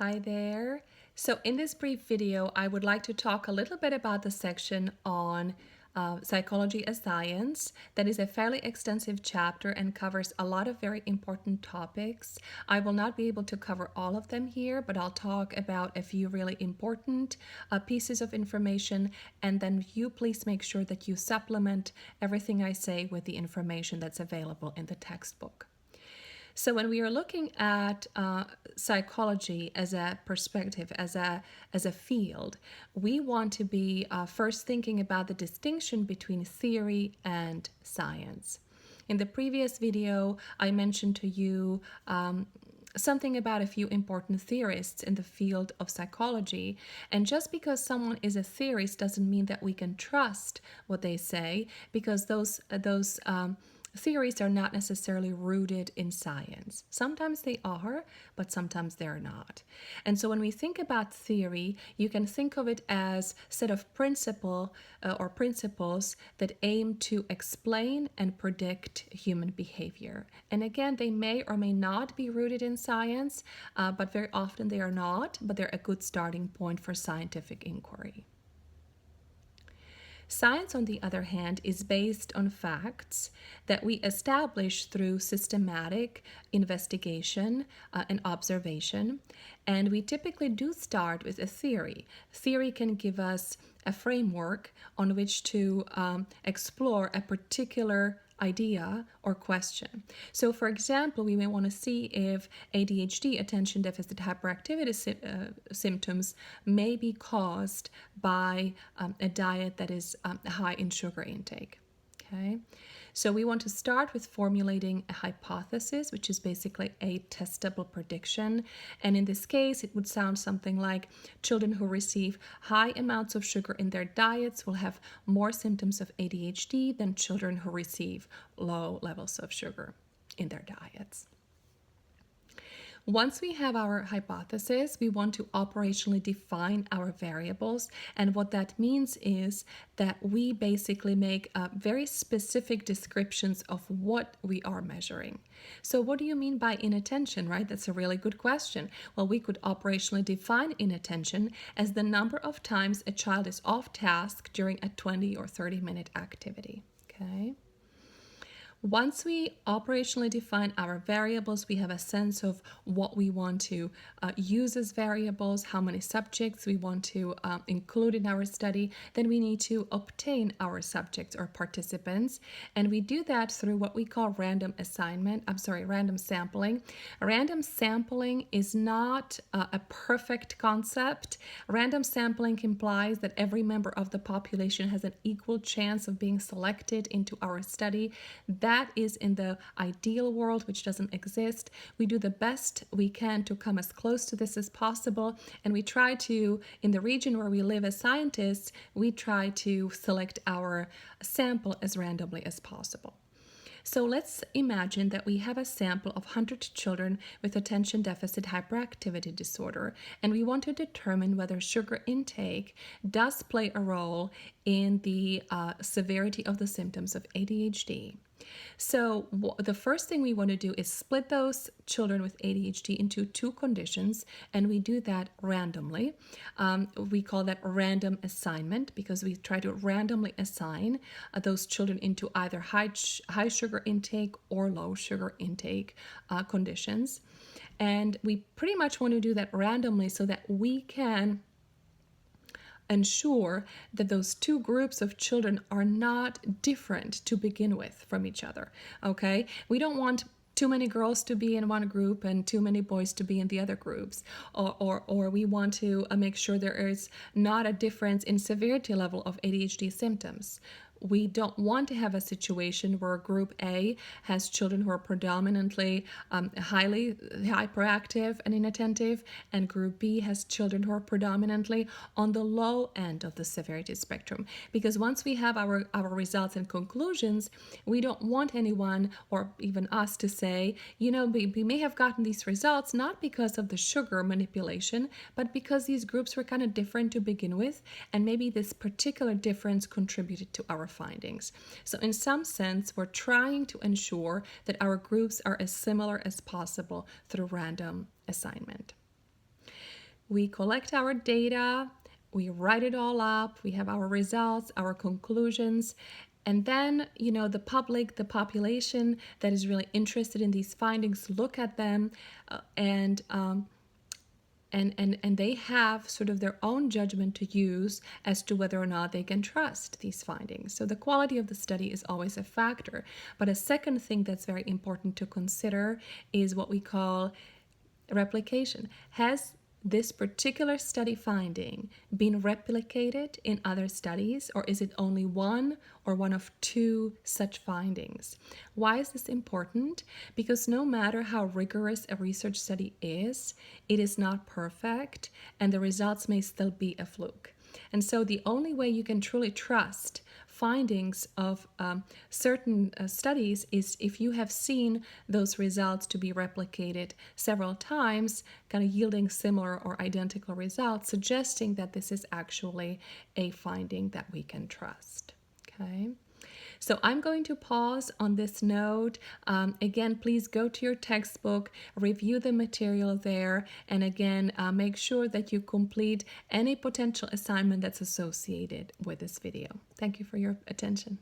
Hi there. So in this brief video, I would like to talk a little bit about the section on psychology as science. That is a fairly extensive chapter and covers a lot of very important topics. I will not be able to cover all of them here, but I'll talk about a few really important pieces of information, and then you please make sure that you supplement everything I say with the information that's available in the textbook. So when we are looking at psychology as a perspective, as a field, we want to be first thinking about the distinction between theory and science. In the previous video, I mentioned to you something about a few important theorists in the field of psychology. And just because someone is a theorist doesn't mean that we can trust what they say, because those theories are not necessarily rooted in science. Sometimes they are, but sometimes they're not. And so when we think about theory, you can think of it as a set of principles that aim to explain and predict human behavior. And again, they may or may not be rooted in science, but very often they are not, but they're a good starting point for scientific inquiry. Science, on the other hand, is based on facts that we establish through systematic investigation and observation. And we typically do start with a theory. Theory can give us a framework on which to explore a particular idea or question. So for example, we may want to see if ADHD, attention deficit hyperactivity symptoms may be caused by a diet that is high in sugar intake. Okay, so we want to start with formulating a hypothesis, which is basically a testable prediction. And in this case, it would sound something like children who receive high amounts of sugar in their diets will have more symptoms of ADHD than children who receive low levels of sugar in their diets. Once we have our hypothesis, we want to operationally define our variables. And what that means is that we basically make very specific descriptions of what we are measuring. So what do you mean by inattention, right? That's a really good question. Well, we could operationally define inattention as the number of times a child is off task during a 20 or 30-minute activity, okay? Once we operationally define our variables, we have a sense of what we want to use as variables, how many subjects we want to include in our study. Then we need to obtain our subjects or participants. And we do that through what we call random sampling. Random sampling is not a perfect concept. Random sampling implies that every member of the population has an equal chance of being selected into our study. That is in the ideal world, which doesn't exist. We do the best we can to come as close to this as possible, and we try to, in the region where we live as scientists, we try to select our sample as randomly as possible. So let's imagine that we have a sample of 100 children with attention deficit hyperactivity disorder, and we want to determine whether sugar intake does play a role in the severity of the symptoms of ADHD. So the first thing we want to do is split those children with ADHD into two conditions, and we do that randomly. We call that random assignment because we try to randomly assign those children into either high sugar intake or low sugar intake conditions. And we pretty much want to do that randomly so that we can ensure that those two groups of children are not different to begin with from each other, okay? We don't want too many girls to be in one group and too many boys to be in the other groups, or we want to make sure there is not a difference in severity level of ADHD symptoms. We don't want to have a situation where Group A has children who are predominantly highly hyperactive and inattentive, and Group B has children who are predominantly on the low end of the severity spectrum. Because once we have our results and conclusions, we don't want anyone or even us to say, you know, we may have gotten these results not because of the sugar manipulation, but because these groups were kind of different to begin with, and maybe this particular difference contributed to our findings. So in some sense, we're trying to ensure that our groups are as similar as possible through random assignment. we collect our data, we write it all up, we have our results, our conclusions, and then, the public, the population that is really interested in these findings look at them, and they have sort of their own judgment to use as to whether or not they can trust these findings. So the quality of the study is always a factor. But a second thing that's very important to consider is what we call replication. Has this particular study finding been replicated in other studies, or is it only one or one of two such findings? Why is this important? Because no matter how rigorous a research study is, it is not perfect, and the results may still be a fluke. And so the only way you can truly trust findings of certain studies is if you have seen those results to be replicated several times, kind of yielding similar or identical results, suggesting that this is actually a finding that we can trust. Okay. So I'm going to pause on this note. Again, please go to your textbook, review the material there, and again, make sure that you complete any potential assignment that's associated with this video. Thank you for your attention.